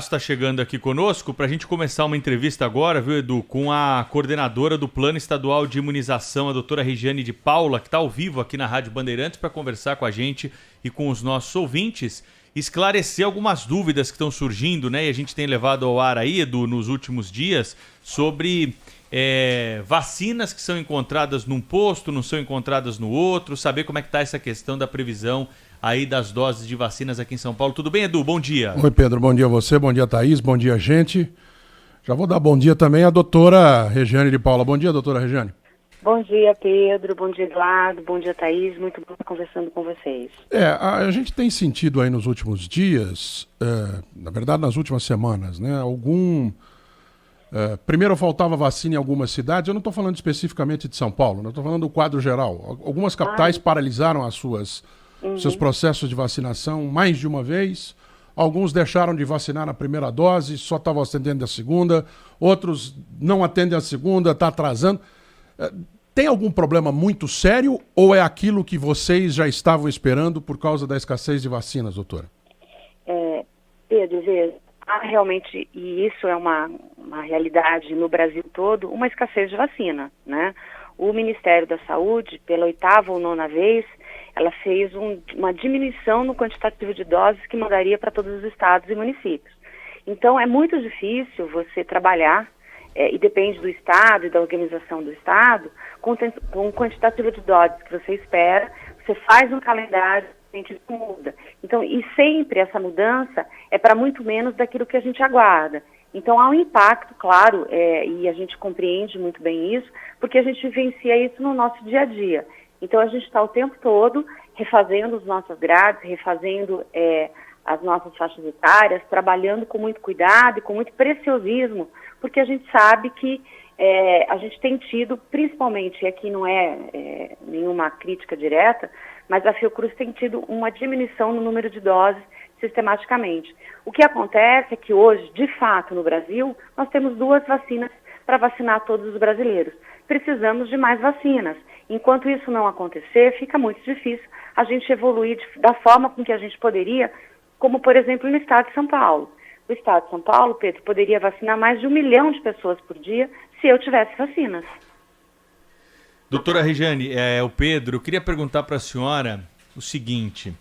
está chegando aqui conosco para a gente começar uma entrevista agora, viu, Edu, com a coordenadora do Plano Estadual de Imunização, a doutora Regiane de Paula, que está ao vivo aqui na Rádio Bandeirantes para conversar com a gente e com os nossos ouvintes, esclarecer algumas dúvidas que estão surgindo, né? E a gente tem levado ao ar aí, Edu, nos últimos dias, sobre vacinas que são encontradas num posto, não são encontradas no outro, saber como é que está essa questão da previsão aí das doses de vacinas aqui em São Paulo. Tudo bem, Edu? Bom dia. Oi, Pedro. Bom dia a você, bom dia, Thaís, bom dia, gente. Já vou dar bom dia também à doutora Regiane de Paula. Bom dia, doutora Regiane. Bom dia, Pedro. Bom dia, Eduardo. Bom dia, Thaís. Muito bom estar conversando com vocês. A gente tem sentido aí nos últimos dias, na verdade nas últimas semanas, né, primeiro faltava vacina em algumas cidades, eu não estou falando especificamente de São Paulo, eu estou falando do quadro geral. Algumas capitais paralisaram seus processos de vacinação mais de uma vez. Alguns deixaram de vacinar na primeira dose, só estavam atendendo a segunda. Outros não atendem a segunda, está atrasando. Tem algum problema muito sério ou é aquilo que vocês já estavam esperando por causa da escassez de vacinas, doutora? Pedro, há realmente, e isso é uma realidade no Brasil todo, uma escassez de vacina, né? O Ministério da Saúde, pela 8ª ou 9ª vez, ela fez uma diminuição no quantitativo de doses que mandaria para todos os estados e municípios. Então, é muito difícil você trabalhar, e depende do estado e da organização do estado, com o quantitativo de doses que você espera, você faz um calendário, a gente muda. Então, e sempre essa mudança é para muito menos daquilo que a gente aguarda. Então, há um impacto, claro, e a gente compreende muito bem isso, porque a gente vivencia isso no nosso dia a dia. Então, a gente está o tempo todo refazendo as nossas grades, refazendo as nossas faixas etárias, trabalhando com muito cuidado e com muito preciosismo, porque a gente sabe que a gente tem tido, principalmente, e aqui não é nenhuma crítica direta, mas a Fiocruz tem tido uma diminuição no número de doses sistematicamente. O que acontece é que hoje, de fato, no Brasil, nós temos 2 vacinas para vacinar todos os brasileiros. Precisamos de mais vacinas. Enquanto isso não acontecer, fica muito difícil a gente evoluir da forma com que a gente poderia, como, por exemplo, no estado de São Paulo. O estado de São Paulo, Pedro, poderia vacinar mais de 1 milhão de pessoas por dia se eu tivesse vacinas. Doutora Regiane, o Pedro, eu queria perguntar para a senhora o seguinte: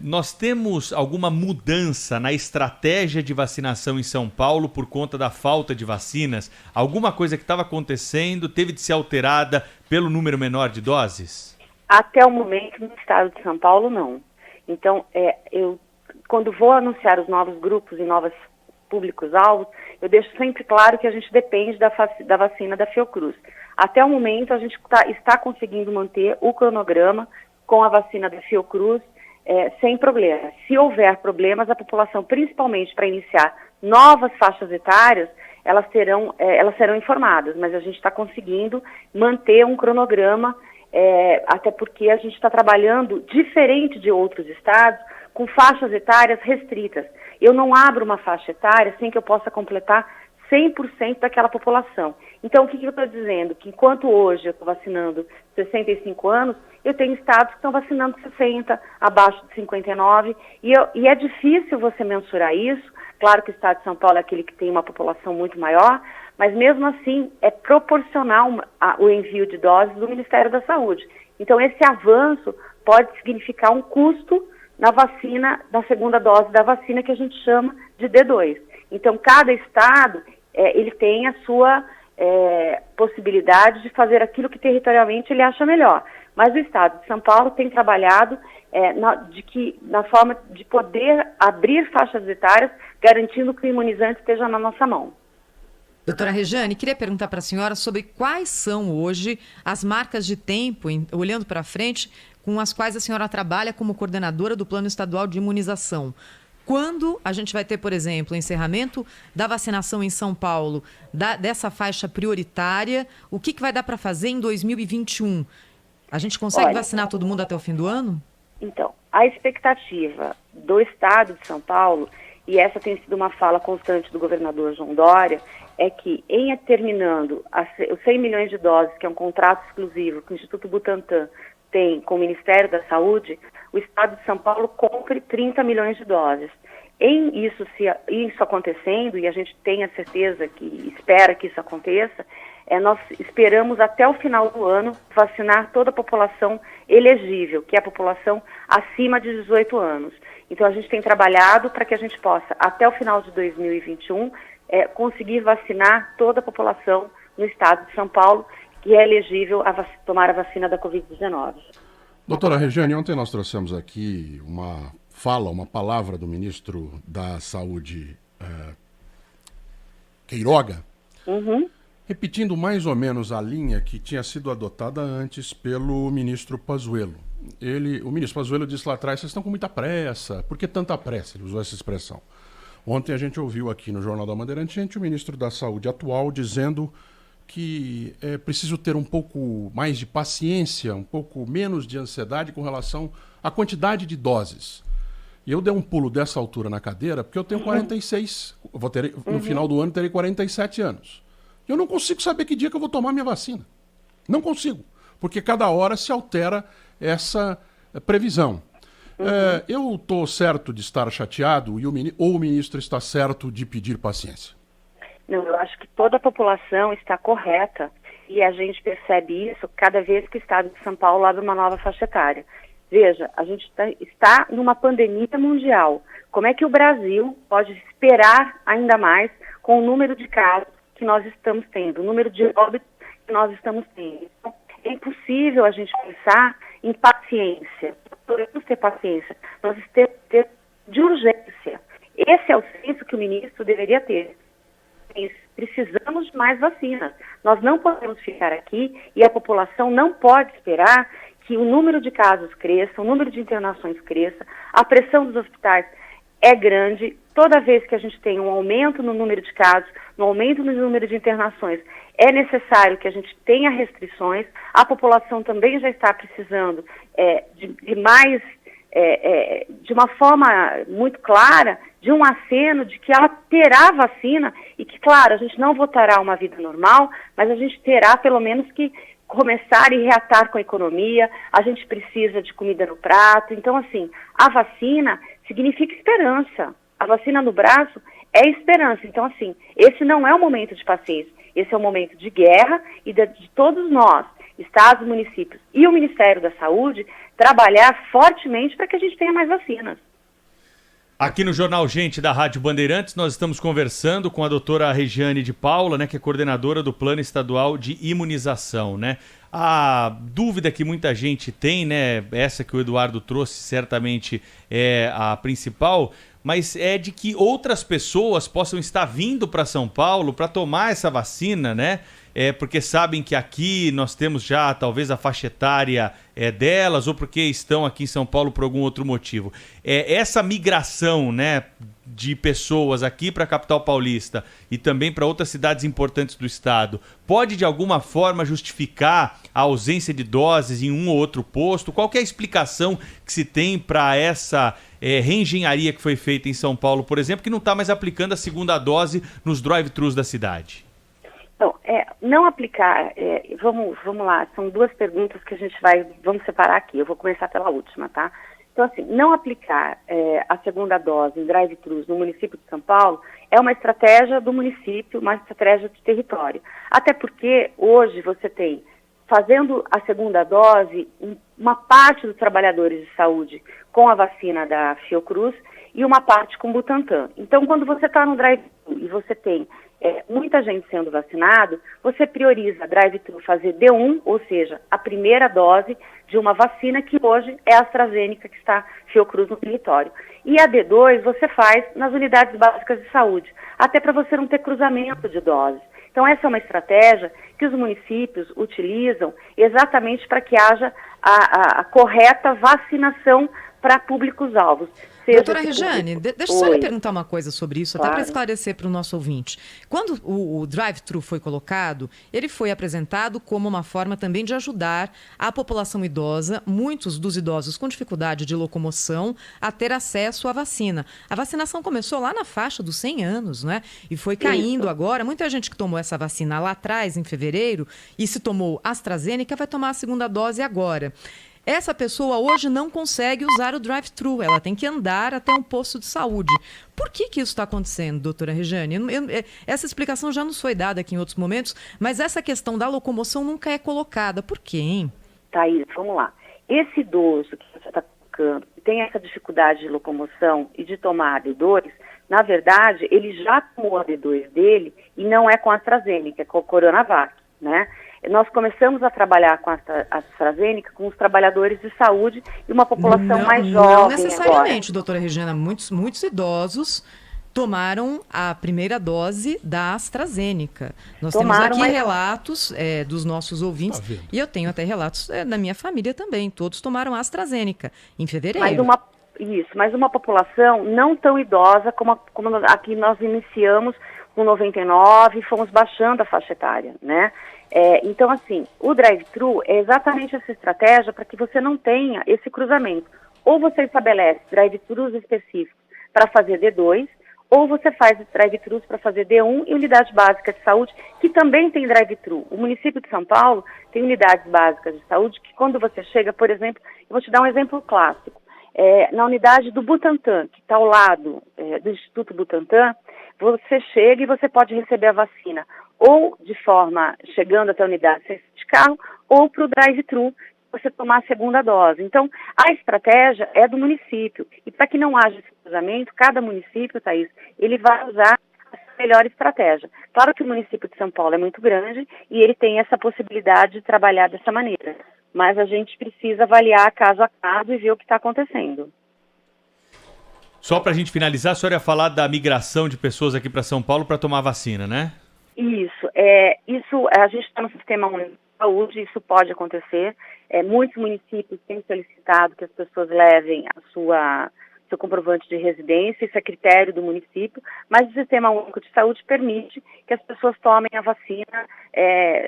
nós temos alguma mudança na estratégia de vacinação em São Paulo por conta da falta de vacinas? Alguma coisa que estava acontecendo teve de ser alterada pelo número menor de doses? Até o momento, no estado de São Paulo, não. Então, eu, quando vou anunciar os novos grupos e novos públicos-alvos, eu deixo sempre claro que a gente depende da vacina da Fiocruz. Até o momento, a gente está conseguindo manter o cronograma com a vacina da Fiocruz, sem problema. Se houver problemas, a população, principalmente para iniciar novas faixas etárias, elas serão informadas, mas a gente está conseguindo manter um cronograma, até porque a gente está trabalhando, diferente de outros estados, com faixas etárias restritas. Eu não abro uma faixa etária sem que eu possa completar 100% daquela população. Então, o que eu estou dizendo? Que enquanto hoje eu estou vacinando 65 anos, eu tenho estados que estão vacinando 60, abaixo de 59, e é difícil você mensurar isso. Claro que o estado de São Paulo é aquele que tem uma população muito maior, mas mesmo assim é proporcional o envio de doses do Ministério da Saúde. Então, esse avanço pode significar um custo na vacina, na segunda dose da vacina, que a gente chama de D2. Então, cada estado, ele tem a sua possibilidade de fazer aquilo que territorialmente ele acha melhor. Mas o estado de São Paulo tem trabalhado na forma de poder abrir faixas etárias, garantindo que o imunizante esteja na nossa mão. Doutora Regiane, queria perguntar para a senhora sobre quais são hoje as marcas de tempo, olhando para frente, com as quais a senhora trabalha como coordenadora do Plano Estadual de Imunização. Quando a gente vai ter, por exemplo, o encerramento da vacinação em São Paulo, dessa faixa prioritária, o que vai dar para fazer em 2021? A gente consegue vacinar todo mundo até o fim do ano? Então, a expectativa do estado de São Paulo, e essa tem sido uma fala constante do governador João Dória, é que em terminando os 100 milhões de doses, que é um contrato exclusivo que o Instituto Butantan tem com o Ministério da Saúde, o estado de São Paulo compre 30 milhões de doses. Isso acontecendo, e a gente tem a certeza que espera que isso aconteça, nós esperamos até o final do ano vacinar toda a população elegível, que é a população acima de 18 anos. Então a gente tem trabalhado para que a gente possa, até o final de 2021, conseguir vacinar toda a população no estado de São Paulo, que é elegível a tomar a vacina da Covid-19. Doutora Regiane, ontem nós trouxemos aqui uma palavra do ministro da Saúde, Queiroga, repetindo mais ou menos a linha que tinha sido adotada antes pelo ministro Pazuello. O ministro Pazuello disse lá atrás, vocês estão com muita pressa. Por que tanta pressa? Ele usou essa expressão. Ontem a gente ouviu aqui no Jornal da Bandeirante o ministro da Saúde atual dizendo que é preciso ter um pouco mais de paciência, um pouco menos de ansiedade com relação à quantidade de doses. E eu dei um pulo dessa altura na cadeira porque eu tenho 46, no final do ano terei 47 anos. Eu não consigo saber que dia que eu vou tomar minha vacina. Não consigo, porque cada hora se altera essa previsão. Eu estou certo de estar chateado ou o ministro está certo de pedir paciência? Não, eu acho que toda a população está correta e a gente percebe isso cada vez que o estado de São Paulo abre uma nova faixa etária. Veja, a gente está numa pandemia mundial. Como é que o Brasil pode esperar ainda mais com o número de casos que nós estamos tendo, o número de óbitos que nós estamos tendo? Então, é impossível a gente pensar em paciência. Podemos ter paciência, nós temos que ter de urgência. Esse é o senso que o ministro deveria ter. Precisamos de mais vacinas. Nós não podemos ficar aqui e a população não pode esperar que o número de casos cresça, o número de internações cresça, a pressão dos hospitais é grande. Toda vez que a gente tem um aumento no número de casos, um aumento no número de internações, é necessário que a gente tenha restrições. A população também já está precisando de mais, de uma forma muito clara, de um aceno de que ela terá vacina e que, claro, a gente não voltará a uma vida normal, mas a gente terá pelo menos que começar e reatar com a economia. A gente precisa de comida no prato. Então, assim, a vacina significa esperança. A vacina no braço é esperança. Então, assim, esse não é o momento de paciência. Esse é o momento de guerra e de todos nós, estados, municípios e o Ministério da Saúde, trabalhar fortemente para que a gente tenha mais vacinas. Aqui no Jornal Gente da Rádio Bandeirantes, nós estamos conversando com a doutora Regiane de Paula, né, que é coordenadora do Plano Estadual de Imunização, né? A dúvida que muita gente tem, né, essa que o Eduardo trouxe certamente é a principal, mas é de que outras pessoas possam estar vindo para São Paulo para tomar essa vacina, né? Porque sabem que aqui nós temos já talvez a faixa etária delas, ou porque estão aqui em São Paulo por algum outro motivo. Essa migração, né, de pessoas aqui para a capital paulista e também para outras cidades importantes do estado, pode de alguma forma justificar a ausência de doses em um ou outro posto? Qual que é a explicação que se tem para essa reengenharia que foi feita em São Paulo, por exemplo, que não está mais aplicando a segunda dose nos drive-thrus da cidade? Então, não aplicar, vamos lá, são duas perguntas que vamos separar aqui, eu vou começar pela última, tá? Então, assim, não aplicar a segunda dose em drive-thrus no município de São Paulo é uma estratégia do município, uma estratégia de território. Até porque hoje você tem, fazendo a segunda dose, uma parte dos trabalhadores de saúde com a vacina da Fiocruz e uma parte com Butantan. Então, quando você está no drive-thru e você tem muita gente sendo vacinado, você prioriza drive-thru fazer D1, ou seja, a primeira dose de uma vacina que hoje é a AstraZeneca, que está Fiocruz no território. E a D2 você faz nas unidades básicas de saúde, até para você não ter cruzamento de doses. Então essa é uma estratégia que os municípios utilizam exatamente para que haja a correta vacinação para públicos-alvos. Doutora Regiane, deixa eu só lhe perguntar uma coisa sobre isso, claro, até para esclarecer para o nosso ouvinte. Quando o drive-thru foi colocado, ele foi apresentado como uma forma também de ajudar a população idosa, muitos dos idosos com dificuldade de locomoção, a ter acesso à vacina. A vacinação começou lá na faixa dos 100 anos, né? E foi caindo agora. Muita gente que tomou essa vacina lá atrás, em fevereiro, e se tomou AstraZeneca, vai tomar a segunda dose agora. Essa pessoa hoje não consegue usar o drive-thru, ela tem que andar até um posto de saúde. Por que isso está acontecendo, doutora Regiane? Essa explicação já nos foi dada aqui em outros momentos, mas essa questão da locomoção nunca é colocada. Por quê, hein? Thaís, vamos lá. Esse idoso que você está colocando, que tem essa dificuldade de locomoção e de tomar a D2, na verdade, ele já tomou a D2 dele e não é com a AstraZeneca, é com a Coronavac, né? Nós começamos a trabalhar com a AstraZeneca com os trabalhadores de saúde e uma população mais jovem. Não necessariamente, doutora Regina. Muitos idosos tomaram a primeira dose da AstraZeneca. Nós temos aqui relatos dos nossos ouvintes, e eu tenho até relatos da minha família também. Todos tomaram a AstraZeneca em fevereiro. Mas uma população não tão idosa como a que nós iniciamos com 99 e fomos baixando a faixa etária, né? Então, assim, o drive-thru é exatamente essa estratégia para que você não tenha esse cruzamento. Ou você estabelece drive-thrus específicos para fazer D2, ou você faz drive-thrus para fazer D1 e unidade básica de saúde, que também tem drive-thru. O município de São Paulo tem unidades básicas de saúde que quando você chega, por exemplo, eu vou te dar um exemplo clássico. Na unidade do Butantan, que está ao lado do Instituto Butantan, você chega e você pode receber a vacina ou de forma chegando até a unidade de carro ou para o drive-thru, você tomar a segunda dose. Então, a estratégia é do município. E para que não haja esse cruzamento, cada município, Thaís, ele vai usar a melhor estratégia. Claro que o município de São Paulo é muito grande e ele tem essa possibilidade de trabalhar dessa maneira. Mas a gente precisa avaliar caso a caso e ver o que está acontecendo. Só para a gente finalizar, a senhora ia falar da migração de pessoas aqui para São Paulo para tomar vacina, né? Isso. A gente está no Sistema Único de Saúde, isso pode acontecer. Muitos municípios têm solicitado que as pessoas levem seu comprovante de residência, isso é critério do município, mas o Sistema Único de Saúde permite que as pessoas tomem a vacina.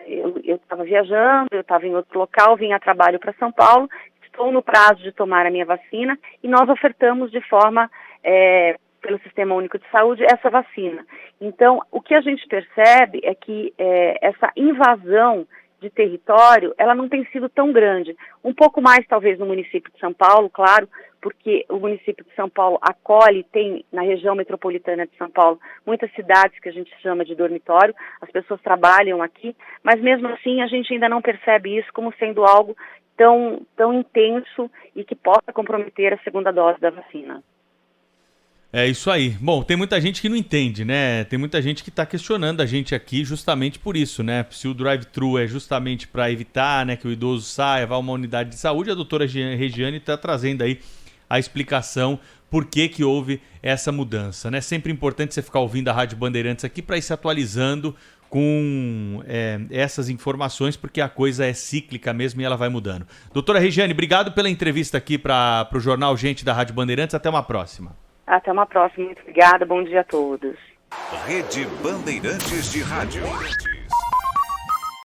Eu estava viajando, eu estava em outro local, vim a trabalho para São Paulo, estou no prazo de tomar a minha vacina e nós ofertamos de forma, pelo Sistema Único de Saúde, essa vacina. Então, o que a gente percebe é que essa invasão de território, ela não tem sido tão grande. Um pouco mais, talvez, no município de São Paulo, claro, porque o município de São Paulo acolhe, tem na região metropolitana de São Paulo, muitas cidades que a gente chama de dormitório, as pessoas trabalham aqui, mas mesmo assim a gente ainda não percebe isso como sendo algo tão intenso e que possa comprometer a segunda dose da vacina. É isso aí. Bom, tem muita gente que não entende, né? Tem muita gente que está questionando a gente aqui justamente por isso, né? Se o drive-thru é justamente para evitar, né, que o idoso saia, vá a uma unidade de saúde, a doutora Regiane está trazendo aí a explicação por que houve essa mudança, né? Sempre importante você ficar ouvindo a Rádio Bandeirantes aqui para ir se atualizando com essas informações, porque a coisa é cíclica mesmo e ela vai mudando. Doutora Regiane, obrigado pela entrevista aqui para o Jornal Gente da Rádio Bandeirantes. Até uma próxima. Até uma próxima. Muito obrigada. Bom dia a todos. Rede Bandeirantes de Rádio.